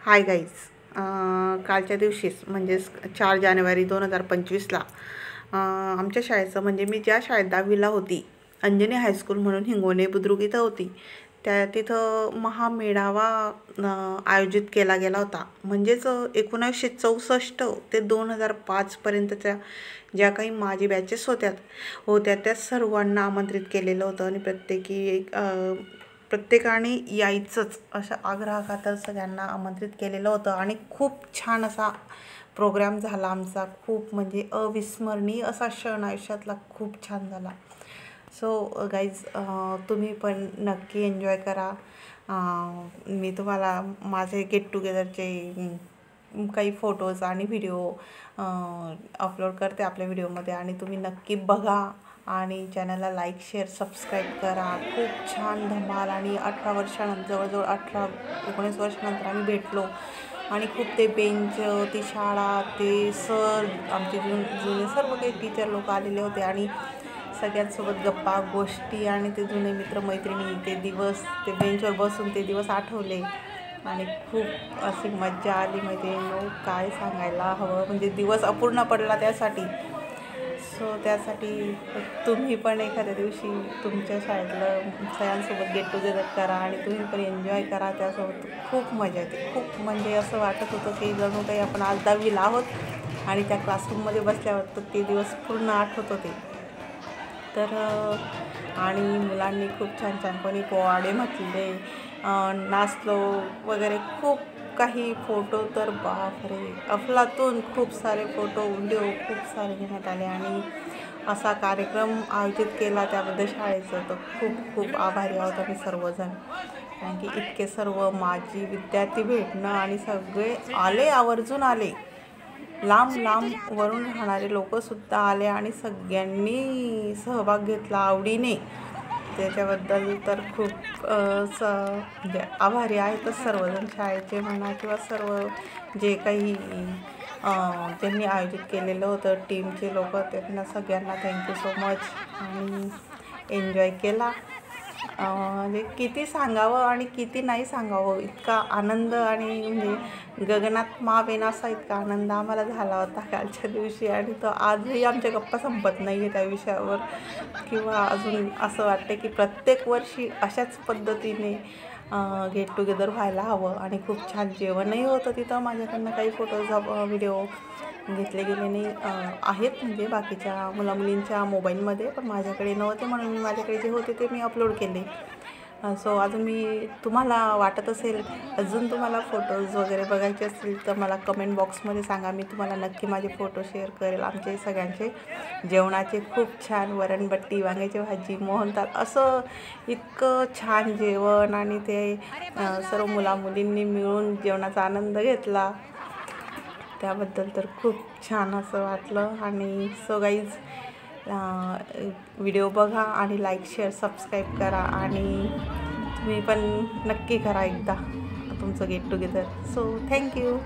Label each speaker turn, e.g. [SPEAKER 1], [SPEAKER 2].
[SPEAKER 1] Hi guys, कालच्या दिवशीच म्हणजेच 4 जानेवारी 2025ला आमच्या शाळेचं म्हणजे मी ज्या शाळेत 10वीला होती, अंजनी हायस्कूल म्हणून हिंगोणे बुद्रुक इथं होती, तिथं महामेळावा आयोजित केला गेला होता. म्हणजेच 1964 ते 2005पर्यंतच्या ज्या काही माझी बॅचेस होत्या त्या सर्वांना आमंत्रित केलेलं होतं आणि प्रत्येकाने यायचंच अशा आग्रहाखातर सगळ्यांना आमंत्रित केलेलं होतं आणि खूप छान असा प्रोग्राम झाला आमचा. खूप म्हणजे अविस्मरणीय असा क्षण आयुष्यातला खूप छान झाला. सो गाईज, तुम्ही पण नक्की एन्जॉय करा. मी तुम्हाला माझे गेट टुगेदरचे काही फोटोज आणि व्हिडिओ अपलोड करते आपल्या व्हिडिओमध्ये आणि तुम्ही नक्की बघा आणि चॅनलला लाईक, शेअर, सबस्क्राईब करा. खूप छान धमाल आणि 18 वर्षानंतर, जवळजवळ 18-19 वर्षानंतर आम्ही भेटलो आणि खूप ते बेंच, ती शाळा, ते सर, आमचे जुने सर्व काही टीचर लोक आलेले होते आणि सगळ्यांसोबत गप्पा गोष्टी आणि ते जुने मित्रमैत्रिणी, ते दिवस, ते बेंचवर बसून ते दिवस आठवले आणि खूप अशी मज्जा आली. म्हणजे काय सांगायला हवं, म्हणजे दिवस अपूर्ण पडला त्यासाठी. सो त्यासाठी तुम्ही पण एखाद्या दिवशी तुमच्या शाळेतलं सगळ्यांसोबत गेट टुगेदर करा आणि तुम्ही पण एन्जॉय करा. त्यासोबत खूप मजा येते. खूप म्हणजे असं वाटत होतं की जणू काही आपण आज 10वीला आहोत आणि त्या क्लासरूममध्ये बसल्यावर तर ते दिवस पूर्ण आठवत होते. तर आणि मुलांनी खूप छान छान कोणी पोवाडे म्हटले, नाचलो वगैरे, खूप काही फोटो तर बापरे अफलातून खूप सारे फोटो व्हिडिओ खूप सारे घेण्यात आले आणि असा कार्यक्रम आयोजित केला त्याबद्दल शाळेचं तर खूप खूप आभारी आहोत आम्ही सर्वजण. कारण की इतके सर्व माजी विद्यार्थी भेटणं आणि सगळे आले, आवर्जून आले, लांब वरून राहणारे लोकंसुद्धा आले आणि सगळ्यांनी सहभाग घेतला आवडीने. त्याच्याबद्दल तर खूप म्हणजे आभारी आहेतच सर्वजण, शाळेचे म्हणा किंवा सर्व जे काही ज्यांनी आयोजित केलेलं होतं, टीमचे लोक, त्यांना सगळ्यांना थँक्यू सो मच. आणि एन्जॉय केला. म्हणजे किती सांगावं आणि किती नाही सांगावं, इतका आनंद आणि म्हणजे गगनात मावेन असा इतका आनंद आम्हाला झाला होता कालच्या दिवशी आणि तो आजही आमच्या गप्पा संपत नाही आहे त्या विषयावर. किंवा अजून असं वाटतं की प्रत्येक वर्षी अशाच पद्धतीने गेट टुगेदर व्हायला हवं. आणि खूप छान जेवणही होतं तिथं. माझ्याकडनं काही फोटोज व्हिडिओ घेतले गेले नाही आहेत, म्हणजे बाकीच्या मुलामुलींच्या मोबाईलमध्ये, पण माझ्याकडे नव्हते म्हणून मी माझ्याकडे जे होते ते मी अपलोड केले. सो अजून मी तुम्हाला वाटत असेल, अजून तुम्हाला फोटोज वगैरे बघायचे असतील तर मला कमेंट बॉक्समध्ये सांगा, मी तुम्हाला नक्की माझे फोटो शेअर करेल. आमचे सगळ्यांचे जेवणाचे खूप छान वरणबट्टी, वांग्याची भाजी, मोहनथाळ, असं इतकं छान जेवण आणि ते सर्व मुलामुलींनी मिळून जेवणाचा आनंद घेतला. त्याबद्दल तर खूप छान असं वाटलं. आणि सो गाईज, व्हिडिओ बघा आणि लाईक, शेअर, सबस्क्राईब करा आणि तुम्ही पण नक्की करा एकदा तुमचं गेट टुगेदर. So thank you.